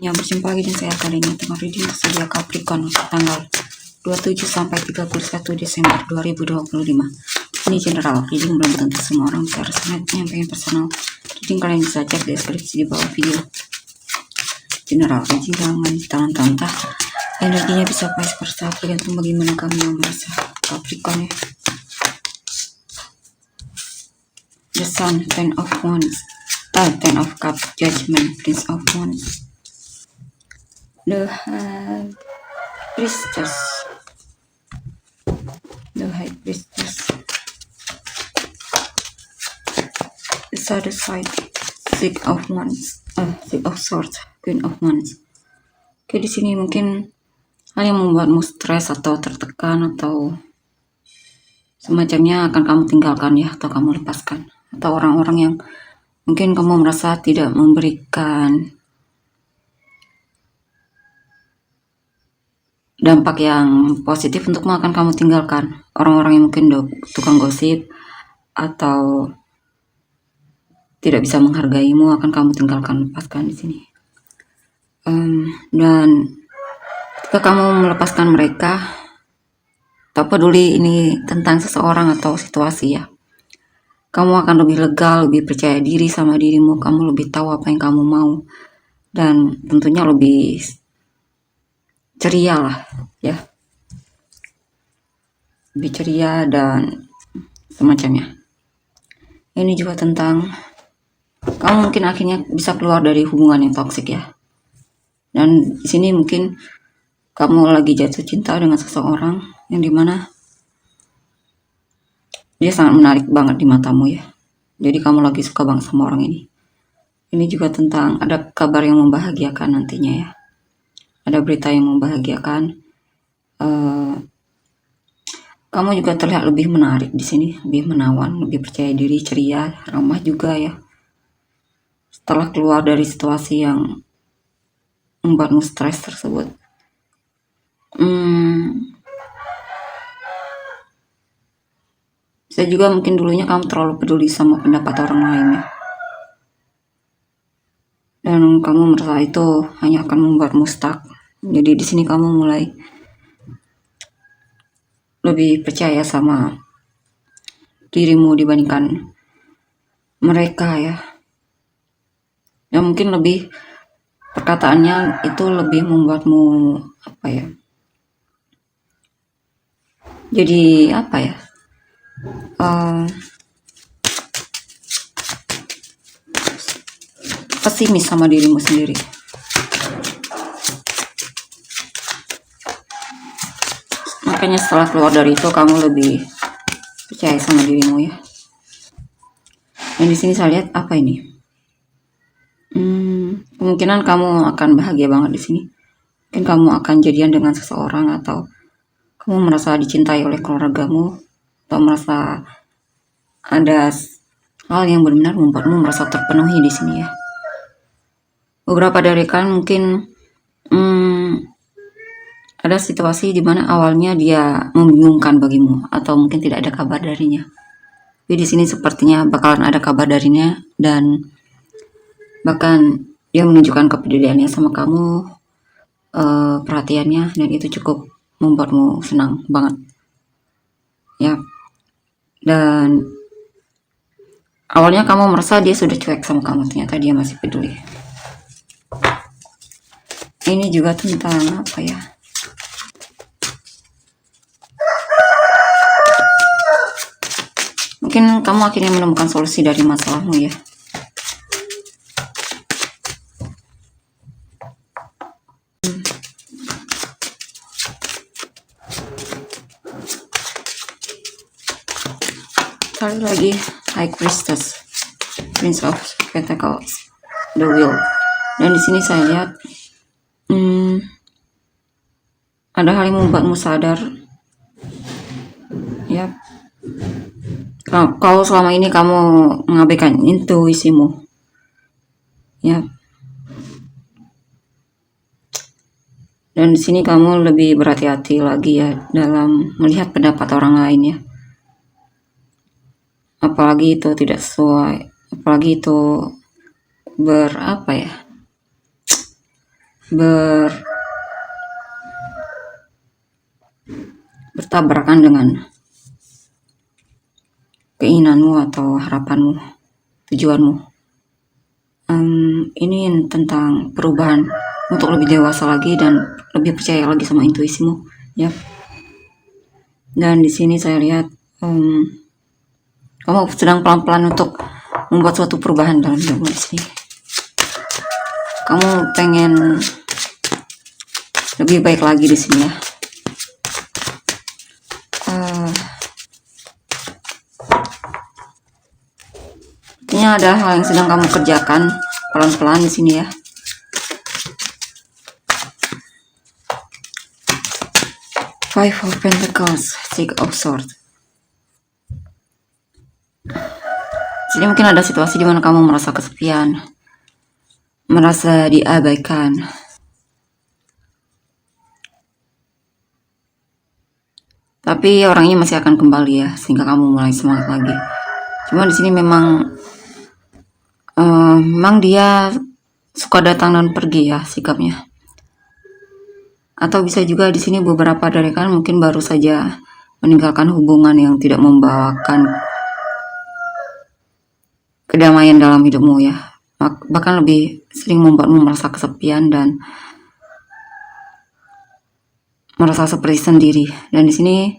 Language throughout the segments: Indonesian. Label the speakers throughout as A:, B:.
A: Yang berjumpa lagi dengan saya kali ini dengan reading zodiak Capricorn tanggal 27 sampai 31 Desember 2025. Ini general reading, belum tentu semua orang bisa resonate. Yang pengen personal reading kalian bisa cek deskripsi di bawah video. General reading jangan ditantang-tantang, energinya bisa vice versa, tergantung bagaimana kamu yang merasa Capricorn ya. The Sun, Ten of Wands, Ten of Cups, Judgment, Prince of Wands, the High Priestess, the High Priestess, the Shadow Side, Six of Wands, Six of Swords, Queen of Wands. Oke, di sini mungkin hal yang membuatmu stres atau tertekan atau semacamnya akan kamu tinggalkan ya, atau kamu lepaskan, atau orang-orang yang mungkin kamu merasa tidak memberikan dampak yang positif untukmu akan kamu tinggalkan. Orang-orang yang mungkin tukang gosip atau tidak bisa menghargaimu akan kamu tinggalkan, lepaskan di sini. Dan ketika kamu melepaskan mereka, tak peduli ini tentang seseorang atau situasi ya, kamu akan lebih lega, lebih percaya diri sama dirimu, kamu lebih tahu apa yang kamu mau, dan tentunya lebih ceria lah ya, lebih ceria dan semacamnya. Ini juga tentang kamu mungkin akhirnya bisa keluar dari hubungan yang toksik ya, dan di sini mungkin kamu lagi jatuh cinta dengan seseorang yang dimana dia sangat menarik banget di matamu ya, jadi kamu lagi suka banget sama orang ini. Ini juga tentang ada kabar yang membahagiakan nantinya ya, ada berita yang membahagiakan. Kamu juga terlihat lebih menarik di sini, lebih menawan, lebih percaya diri, ceria, ramah juga ya. Setelah keluar dari situasi yang membuatmu stres tersebut. Bisa juga mungkin dulunya kamu terlalu peduli sama pendapat orang lain ya, dan kamu merasa itu hanya akan membuatmu stuck. Jadi di sini kamu mulai lebih percaya sama dirimu dibandingkan mereka ya. Yang mungkin lebih perkataannya itu lebih membuatmu apa ya? Jadi apa ya? Pesimis sama dirimu sendiri. Makanya setelah keluar dari itu kamu lebih percaya sama dirimu ya. Dan di sini saya lihat apa ini? Kemungkinan kamu akan bahagia banget di sini. Mungkin kamu akan jadian dengan seseorang, atau kamu merasa dicintai oleh keluargamu, atau merasa ada hal yang benar-benar membuatmu merasa terpenuhi di sini ya. Beberapa dari kalian mungkin ada situasi di mana awalnya dia membingungkan bagimu, atau mungkin tidak ada kabar darinya. Tapi di sini sepertinya bakalan ada kabar darinya, dan bahkan dia menunjukkan kepeduliannya sama kamu, perhatiannya, dan itu cukup membuatmu senang banget ya. Dan awalnya kamu merasa dia sudah cuek sama kamu, ternyata dia masih peduli. Ini juga tentang apa ya? Mungkin kamu akhirnya menemukan solusi dari masalahmu ya. Sekali lagi, High Priestess, Prince of Pentacles, The Wheel. Dan di sini saya lihat ada hal yang membuatmu sadar ya. Kalau selama ini kamu mengabaikan intuisimu ya, dan di sini kamu lebih berhati-hati lagi ya dalam melihat pendapat orang lain ya, apalagi itu tidak sesuai, apalagi itu berapa ya, bertabrakan dengan keinginanmu atau harapanmu, tujuanmu. Ini tentang perubahan untuk lebih dewasa lagi dan lebih percaya lagi sama intuisimu, ya. Dan di sini saya lihat kamu sedang pelan-pelan untuk membuat suatu perubahan dalam hidupmu di sini. Kamu pengen lebih baik lagi di sini, ya. Ini ada hal yang sedang kamu kerjakan pelan-pelan di sini, ya. Five of Pentacles, Six of Swords. Jadi mungkin ada situasi di mana kamu merasa kesepian, merasa diabaikan. Tapi orang ini masih akan kembali, ya, sehingga kamu mulai semangat lagi. Cuma di sini memang dia suka datang dan pergi, ya, sikapnya. Atau bisa juga di sini beberapa dari kalian mungkin baru saja meninggalkan hubungan yang tidak membawakan kedamaian dalam hidupmu, ya. Bahkan lebih sering membuatmu merasa kesepian dan merasa seperti sendiri. Dan di sini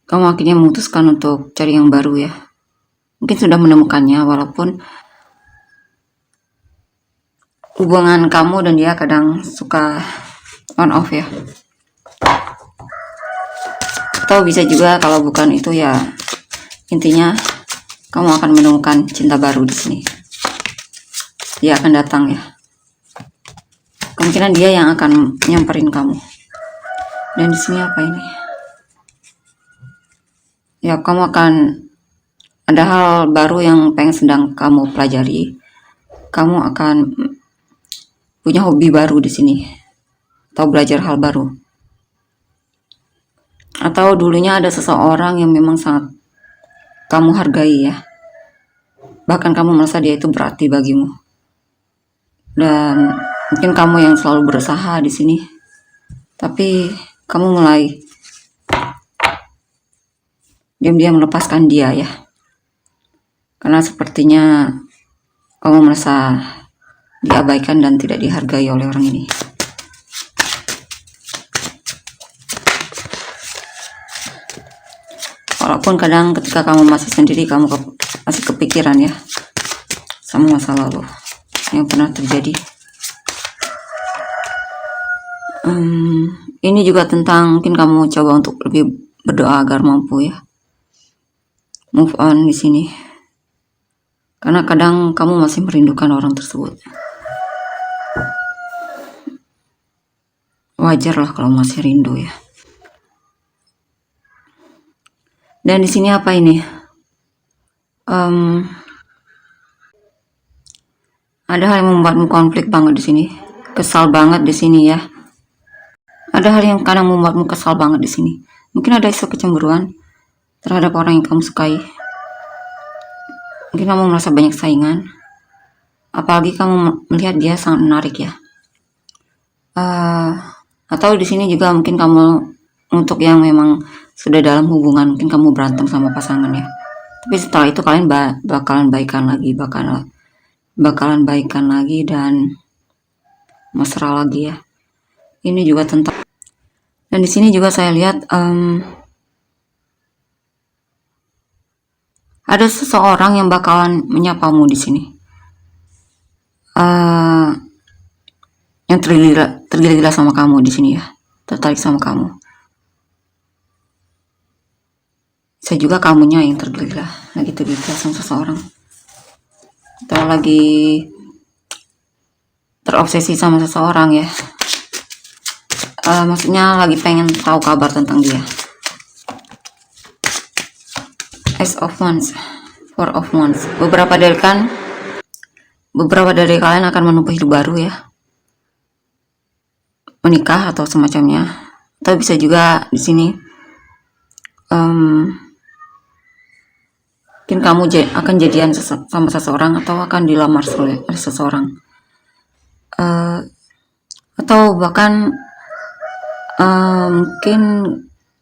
A: kamu akhirnya memutuskan untuk cari yang baru, ya. Mungkin sudah menemukannya, walaupun hubungan kamu dan dia kadang suka on off, ya. Atau bisa juga kalau bukan itu, ya, intinya kamu akan menemukan cinta baru di sini. Dia akan datang, ya. Kemungkinan dia yang akan nyamperin kamu. Dan di sini apa ini? Ya, kamu akan ada hal baru yang sedang kamu pelajari. Kamu akan punya hobi baru di sini, atau belajar hal baru. Atau dulunya ada seseorang yang memang sangat kamu hargai, ya. Bahkan kamu merasa dia itu berarti bagimu. Dan mungkin kamu yang selalu berusaha di sini, tapi kamu mulai diam-diam melepaskan dia, ya. Karena sepertinya kamu merasa diabaikan dan tidak dihargai oleh orang ini. Walaupun kadang ketika kamu masih sendiri, kamu masih kepikiran, ya, sama masa lalu yang pernah terjadi. Ini juga tentang mungkin kamu coba untuk lebih berdoa agar mampu, ya, move on di sini. Karena kadang kamu masih merindukan orang tersebut. Wajar lah kalau masih rindu, ya. Dan di sini apa ini? Ada hal yang membuatmu konflik banget di sini, kesal banget di sini, ya. Ada hal yang kadang membuatmu kesal banget di sini. Mungkin ada isu kecemburuan terhadap orang yang kamu sukai. Mungkin kamu merasa banyak saingan, apalagi kamu melihat dia sangat menarik, ya. Atau di sini juga mungkin kamu untuk yang memang sudah dalam hubungan, mungkin kamu berantem sama pasangan, ya. Tapi setelah itu kalian bakalan baikan lagi dan mesra lagi, ya. Ini juga tentang, dan di sini juga saya lihat ada seseorang yang bakalan menyapamu di sini, yang tergila-gila sama kamu di sini, ya, tertarik sama kamu. Saya juga kamunya yang tergila-gila, lagi tergila sama seseorang, atau lagi terobsesi sama seseorang, ya. Maksudnya lagi pengen tahu kabar tentang dia. Ace of Wands, Four of Wands. Beberapa dari kalian akan menempuh hidup baru, ya, menikah atau semacamnya. Atau bisa juga di sini mungkin kamu akan jadian sama seseorang atau akan dilamar oleh seseorang. atau bahkan mungkin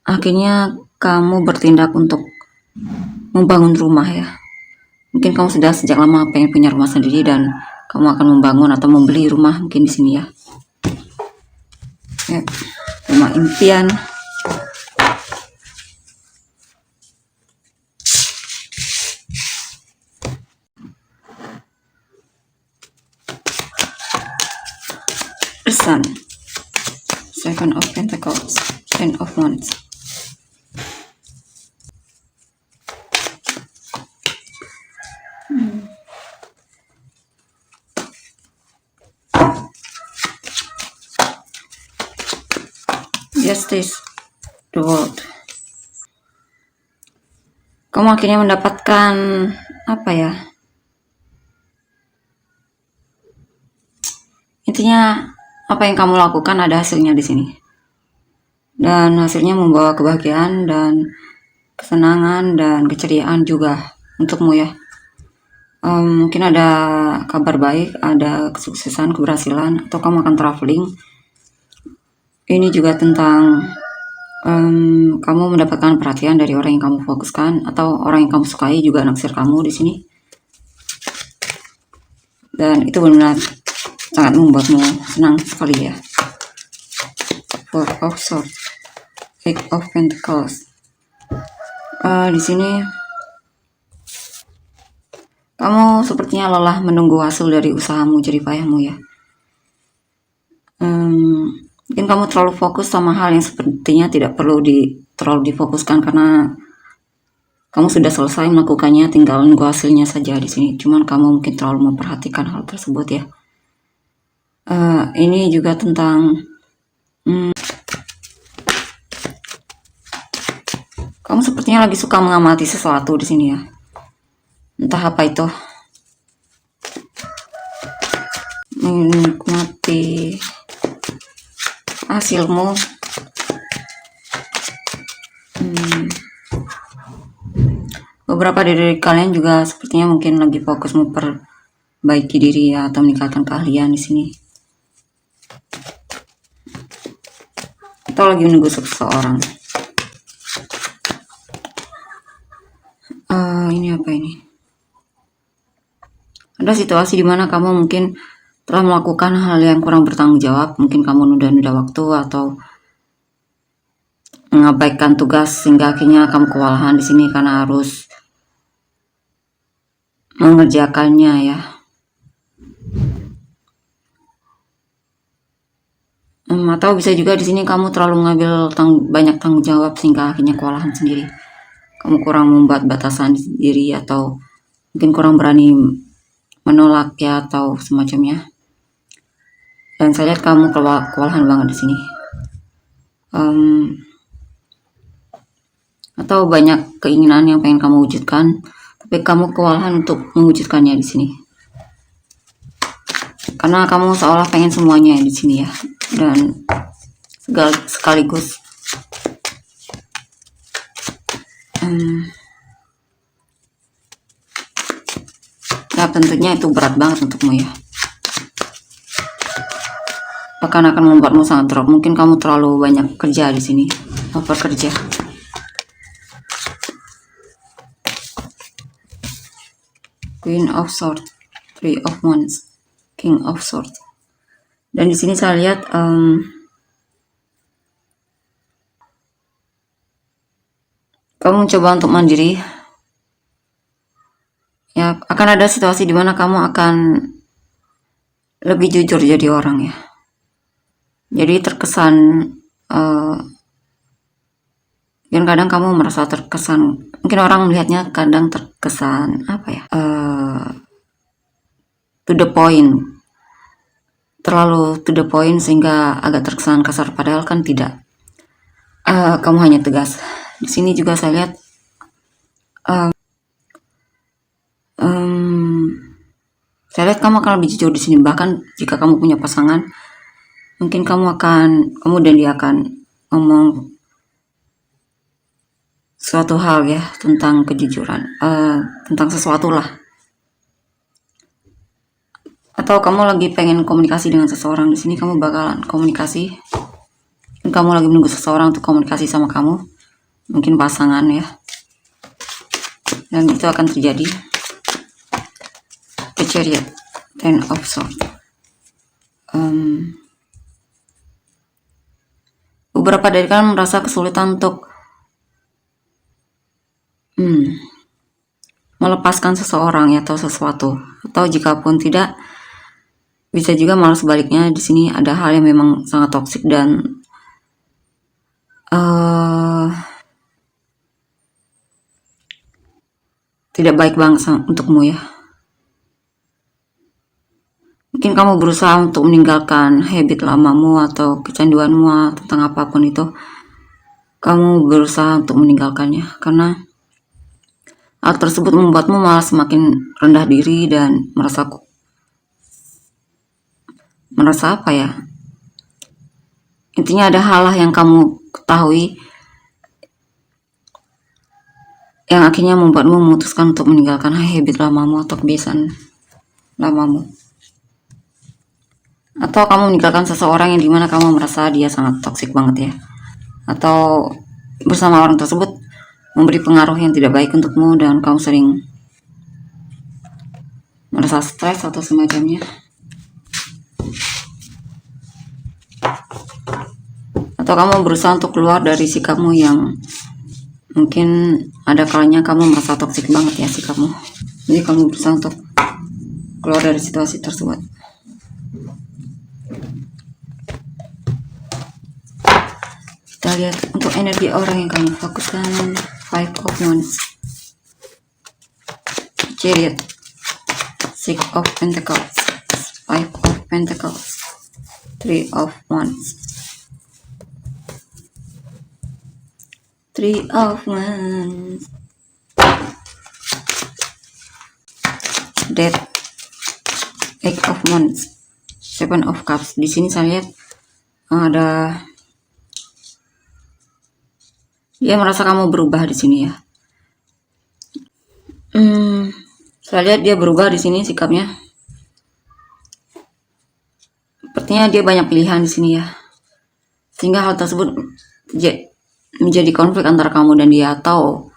A: akhirnya kamu bertindak untuk membangun rumah ya. Mungkin kamu sudah sejak lama pengen punya rumah sendiri dan kamu akan membangun atau membeli rumah mungkin di sini ya. Ya, rumah impian. The Sun, Seven of Pentacles, Ten of Wands. Justice, the World. Kamu akhirnya mendapatkan apa ya? Intinya apa yang kamu lakukan ada hasilnya di sini. Dan hasilnya membawa kebahagiaan dan kesenangan dan keceriaan juga untukmu ya. Mungkin ada kabar baik, ada kesuksesan, keberhasilan, atau kamu akan traveling. Ini juga tentang kamu mendapatkan perhatian dari orang yang kamu fokuskan atau orang yang kamu sukai juga naksir kamu di sini. Dan itu benar-benar sangat membuatmu senang sekali ya. Four of Swords, Eight of Pentacles. Di sini kamu sepertinya lelah menunggu hasil dari usahamu jerih payahmu ya. Mungkin kamu terlalu fokus sama hal yang sepertinya tidak perlu terlalu difokuskan karena kamu sudah selesai melakukannya, tinggal nunggu hasilnya saja di sini. Cuman kamu mungkin terlalu memperhatikan hal tersebut ya. Ini juga tentang kamu sepertinya lagi suka mengamati sesuatu di sini ya. Entah apa itu. Menikmati hasilmu. Beberapa dari kalian juga sepertinya mungkin lagi fokus memperbaiki diri ya, atau meningkatkan keahlian di sini. Atau lagi menunggu seseorang. Ini apa ini? Ada situasi di mana kamu mungkin telah melakukan hal yang kurang bertanggung jawab. Mungkin kamu nunda-nunda waktu atau mengabaikan tugas sehingga akhirnya kamu kewalahan di sini karena harus mengerjakannya ya. Atau bisa juga di sini kamu terlalu mengambil banyak tanggung jawab sehingga akhirnya kewalahan sendiri. Kamu kurang membuat batasan diri atau mungkin kurang berani menolak ya atau semacamnya. Dan saya lihat kamu kewalahan banget di sini. Atau banyak keinginan yang pengen kamu wujudkan, tapi kamu kewalahan untuk mewujudkannya di sini. Karena kamu seolah pengen semuanya di sini ya, dan sekaligus. Ya tentunya itu berat banget untukmu ya. Bahkan akan membuatmu sangat drop. Mungkin kamu terlalu banyak kerja di sini, over kerja. Queen of Swords, Three of Wands, King of Swords. Dan di sini saya lihat kamu mencoba untuk mandiri. Ya, akan ada situasi di mana kamu akan lebih jujur jadi orang ya. Jadi terkesan dan kadang kamu merasa terkesan, mungkin orang melihatnya kadang terkesan apa ya, to the point, terlalu to the point sehingga agak terkesan kasar, padahal kan tidak. Kamu hanya tegas. Di sini juga saya lihat kamu akan lebih jujur di sini. Bahkan jika kamu punya pasangan, mungkin kamu dan dia akan ngomong suatu hal ya tentang kejujuran, tentang sesuatu lah. Atau kamu lagi pengen komunikasi dengan seseorang, di sini kamu bakalan komunikasi. Kamu lagi menunggu seseorang untuk komunikasi sama kamu, mungkin pasangan ya, dan itu akan terjadi. The Chariot, Ten of Swords. Beberapa dari kalian merasa kesulitan untuk melepaskan seseorang ya, atau sesuatu, atau jika pun tidak, bisa juga malah sebaliknya. Di sini ada hal yang memang sangat toksik dan tidak baik banget untukmu ya. Mungkin kamu berusaha untuk meninggalkan habit lamamu atau kecanduanmu tentang apapun itu. Kamu berusaha untuk meninggalkannya karena hal tersebut membuatmu malah semakin rendah diri dan merasa apa ya, intinya ada hal yang kamu ketahui yang akhirnya membuatmu memutuskan untuk meninggalkan habit lamamu atau kebiasaan lamamu, atau kamu meninggalkan seseorang yang dimana kamu merasa dia sangat toksik banget ya, atau bersama orang tersebut memberi pengaruh yang tidak baik untukmu dan kamu sering merasa stres atau semacamnya, atau kamu berusaha untuk keluar dari sikapmu yang mungkin ada kalanya kamu merasa toksik banget ya sikapmu, jadi kamu berusaha untuk keluar dari situasi tersebut. Kita lihat untuk energi orang yang kamu fokuskan. Five of Wands, Chariot, Six of Pentacles, Five of Pentacles, Three of Wands, Three of Wands, Death, Eight of Wands, Seven of Cups. Di sini saya lihat ada dia merasa kamu berubah di sini ya. Saya lihat dia berubah di sini sikapnya. Sepertinya dia banyak pilihan di sini ya. Sehingga hal tersebut menjadi konflik antara kamu dan dia, atau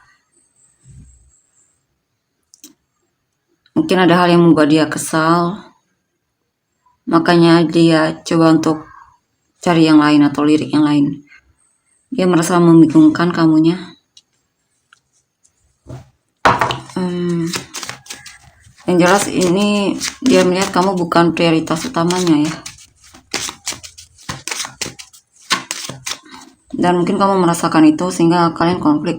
A: mungkin ada hal yang membuat dia kesal. Makanya dia coba untuk cari yang lain atau lirik yang lain. Dia merasa membingungkan kamunya. Yang jelas ini dia melihat kamu bukan prioritas utamanya ya. Dan mungkin kamu merasakan itu sehingga kalian konflik,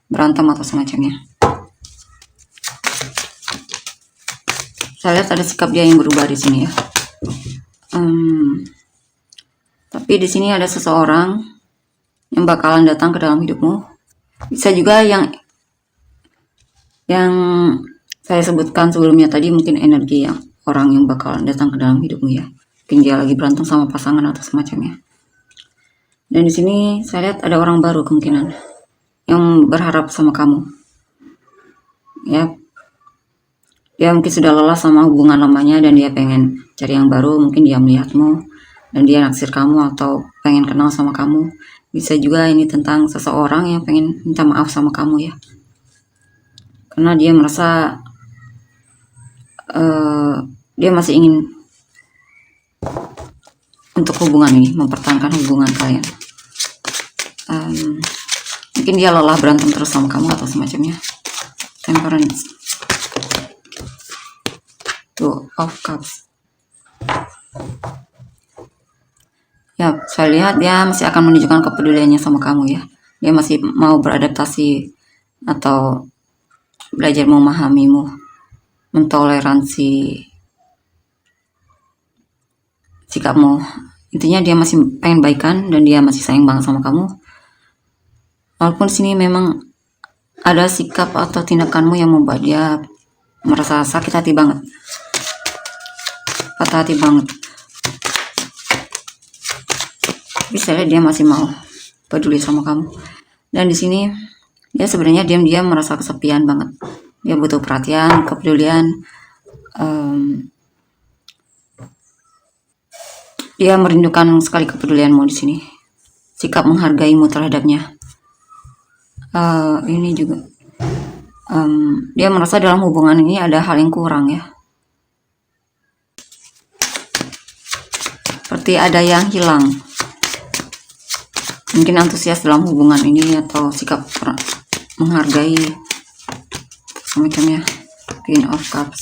A: berantem atau semacamnya. Saya lihat ada sikap dia yang berubah di sini ya. Tapi di sini ada seseorang yang bakalan datang ke dalam hidupmu. Bisa juga yang saya sebutkan sebelumnya tadi, mungkin energi yang orang yang bakalan datang ke dalam hidupmu ya. Mungkin dia lagi berantem sama pasangan atau semacamnya. Dan di sini saya lihat ada orang baru kemungkinan yang berharap sama kamu. Ya. Dia mungkin sudah lelah sama hubungan lamanya dan dia pengen cari yang baru. Mungkin dia melihatmu dan dia naksir kamu atau pengen kenal sama kamu. Bisa juga ini tentang seseorang yang pengen minta maaf sama kamu ya. Karena dia merasa dia masih ingin untuk hubungan ini, mempertahankan hubungan kalian. Mungkin dia lelah berantem terus sama kamu atau semacamnya. Temperance, Two of Cups. Ya, saya lihat dia masih akan menunjukkan kepeduliannya sama kamu ya. Dia masih mau beradaptasi atau belajar memahamimu, mentoleransi sikapmu. Intinya dia masih pengen baikan dan dia masih sayang banget sama kamu. Walaupun sini memang ada sikap atau tindakanmu yang membuat dia merasa sakit hati banget, patah hati banget. Tapi saya lihat dia masih mau peduli sama kamu. Dan di sini dia sebenarnya diam-diam merasa kesepian banget. Dia butuh perhatian, kepedulian, Dia merindukan sekali kepedulianmu di sini, sikap menghargaimu terhadapnya. Ini juga dia merasa dalam hubungan ini ada hal yang kurang ya, seperti ada yang hilang. Mungkin antusias dalam hubungan ini atau sikap menghargai semacamnya. Queen of Cups,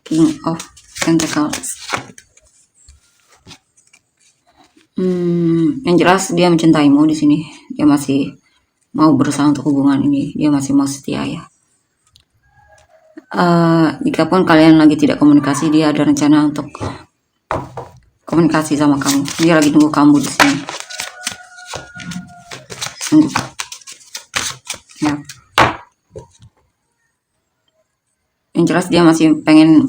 A: King of Pentacles. Yang jelas dia mencintaimu di sini. Dia masih mau berusaha untuk hubungan ini. Dia masih mau setia ya. Jikapun kalian lagi tidak komunikasi, dia ada rencana untuk komunikasi sama kamu. Dia lagi nunggu kamu di sini. Tunggu. Ya. Yang jelas dia masih pengen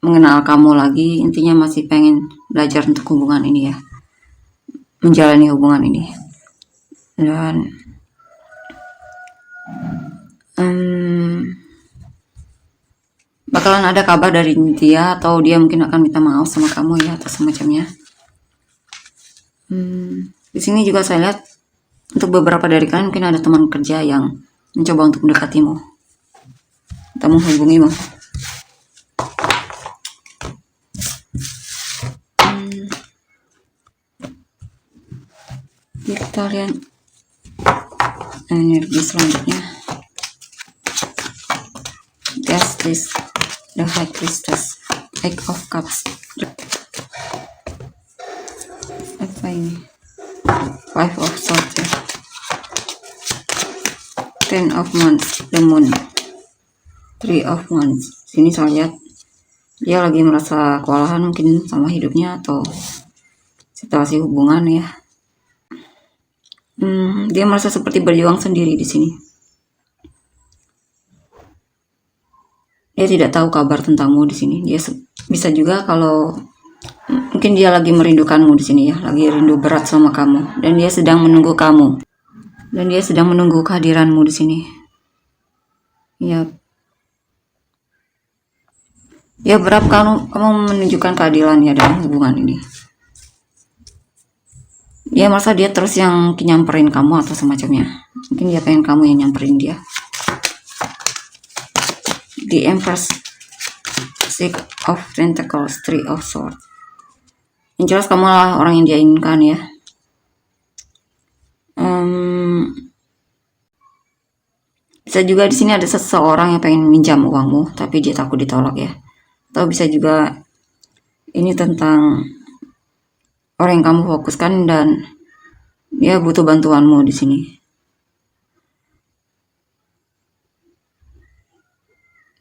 A: mengenal kamu lagi. Intinya masih pengen belajar untuk hubungan ini ya, menjalani hubungan ini. Dan bakalan ada kabar dari dia, atau dia mungkin akan minta maaf sama kamu ya, atau semacamnya. Di sini juga saya lihat untuk beberapa dari kalian mungkin ada teman kerja yang mencoba untuk mendekatimu atau menghubungimu. Kita lihat energi selanjutnya. Justice, the High Priestess, Eight of Cups. Apa ini? Five of Swords ya. Ten of Wands, the Moon, Three of Wands. Sini saya lihat dia lagi merasa kewalahan mungkin sama hidupnya atau situasi hubungan ya. Dia merasa seperti berjuang sendiri di sini. Dia tidak tahu kabar tentangmu di sini. Dia bisa juga kalau mungkin dia lagi merindukanmu di sini ya, lagi rindu berat sama kamu, dan dia sedang menunggu kamu, dan dia sedang menunggu kehadiranmu di sini. Ya, dia berharap kamu menunjukkan keadilan ya dalam hubungan ini. Dia merasa dia terus yang nyamperin kamu atau semacamnya. Mungkin dia pengen kamu yang nyamperin dia. The Empress, Six of Pentacles, Three of Swords. Yang jelas kamu lah orang yang dia inginkan ya. Bisa juga di sini ada seseorang yang pengen minjam uangmu, tapi dia takut ditolak ya. Atau bisa juga ini tentang orang yang kamu fokuskan dan dia butuh bantuanmu di sini.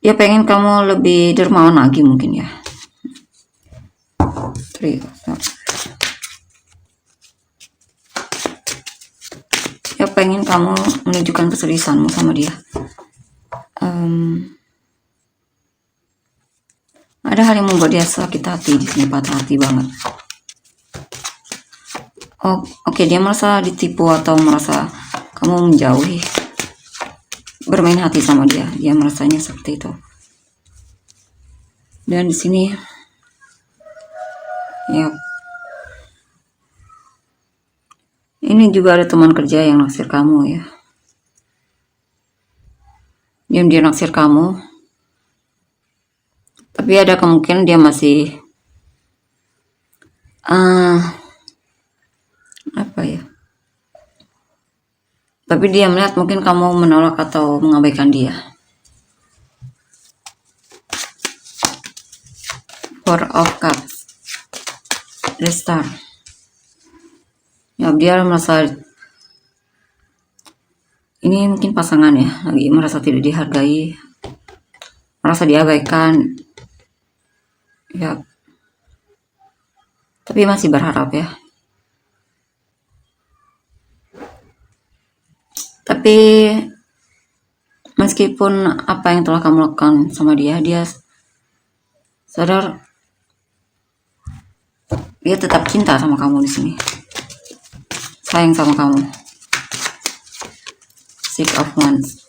A: Dia pengen kamu lebih dermawan lagi mungkin ya. Dia pengen kamu menunjukkan keseriusanmu sama dia. Ada hal yang membuat dia sakit hati di sini, patah hati banget. Oke, dia merasa ditipu atau merasa kamu menjauhi, bermain hati sama dia. Dia merasanya seperti itu. Dan di sini ya, ini juga ada teman kerja yang naksir kamu ya. Dia naksir kamu, tapi ada kemungkinan dia masih apa ya, tapi dia melihat mungkin kamu menolak atau mengabaikan dia. Four of Cups, the Star. Ya, dia merasa ini mungkin pasangan ya, lagi merasa tidak dihargai, merasa diabaikan ya, tapi masih berharap ya. Tapi meskipun apa yang telah kamu lakukan sama dia, dia sadar dia tetap cinta sama kamu di sini, sayang sama kamu. Six of Wands,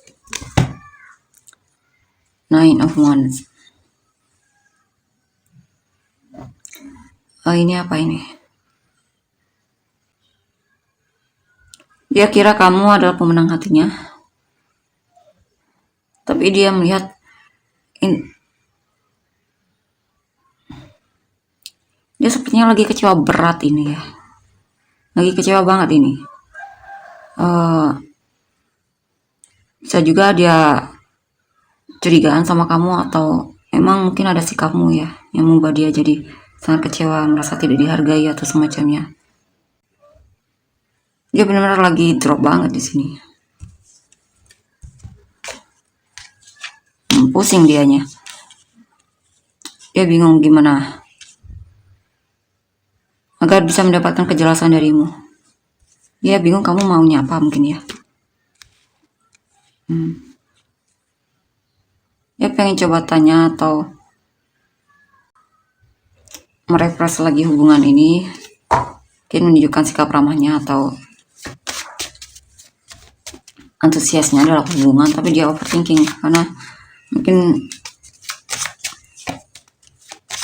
A: Nine of Wands, Oh, ini apa ini? Dia kira kamu adalah pemenang hatinya, tapi dia melihat dia sepertinya lagi kecewa berat ini ya. Lagi kecewa banget ini. Bisa juga dia curigaan sama kamu, atau emang mungkin ada sikapmu ya yang membuat dia jadi sangat kecewa, merasa tidak dihargai atau semacamnya. Dia benar-benar lagi drop banget di sini. Pusing dianya. Dia bingung gimana agar bisa mendapatkan kejelasan darimu. Dia bingung kamu maunya apa mungkin ya. Dia pengen coba tanya atau merefresh lagi hubungan ini, mungkin menunjukkan sikap ramahnya atau antusiasnya adalah hubungan, tapi dia overthinking karena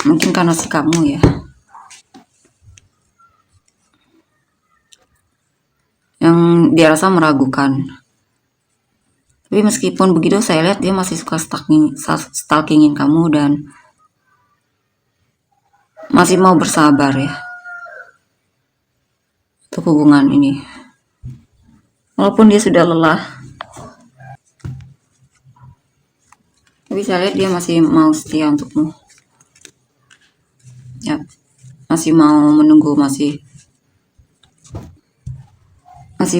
A: mungkin karena sikapmu ya, yang dia rasa meragukan. Tapi meskipun begitu, saya lihat dia masih suka stalkingin kamu dan masih mau bersabar ya untuk hubungan ini. Walaupun dia sudah lelah, tapi saya lihat dia masih mau setia untukmu. Ya, masih mau menunggu, masih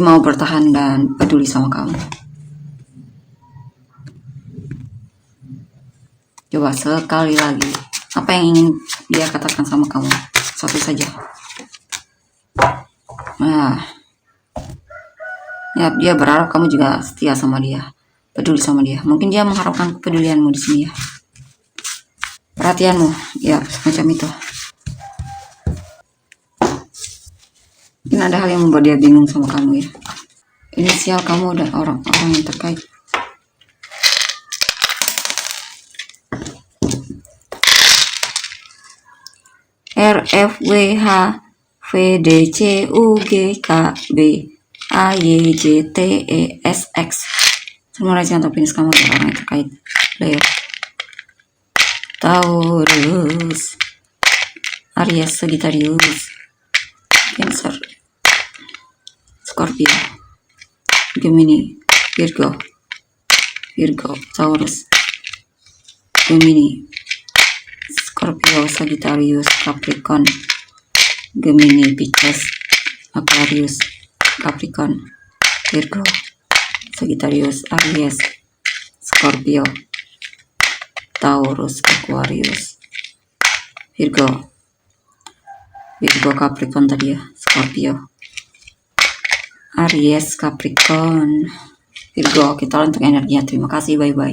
A: mau bertahan dan peduli sama kamu. Coba sekali lagi, apa yang ingin dia katakan sama kamu? Satu saja. Nah, ya, dia berharap kamu juga setia sama dia, peduli sama dia. Mungkin dia mengharapkan kepedulianmu di sini ya, perhatianmu, ya semacam itu. Mungkin ada hal yang membuat dia bingung sama kamu ya. Inisial kamu dan orang-orang yang terkait. R, F, W, H, V, D, C, U, G, K, B, A, Y, J, T, E, S, X. Semua rajin atau finish kamu adalah orang yang terkait. Leo, Taurus, Aries, Sagittarius, Cancer, Scorpio, Gemini, Virgo, Taurus, Gemini, Scorpio, Sagittarius, Capricorn, Gemini, Pisces, Aquarius, Capricorn, Virgo, Sagittarius, Aries, Scorpio, Taurus, Aquarius, Virgo, Capricorn tadi ya, Scorpio, Aries, Capricorn, Virgo. Kita untuk energinya. Terima kasih, bye-bye.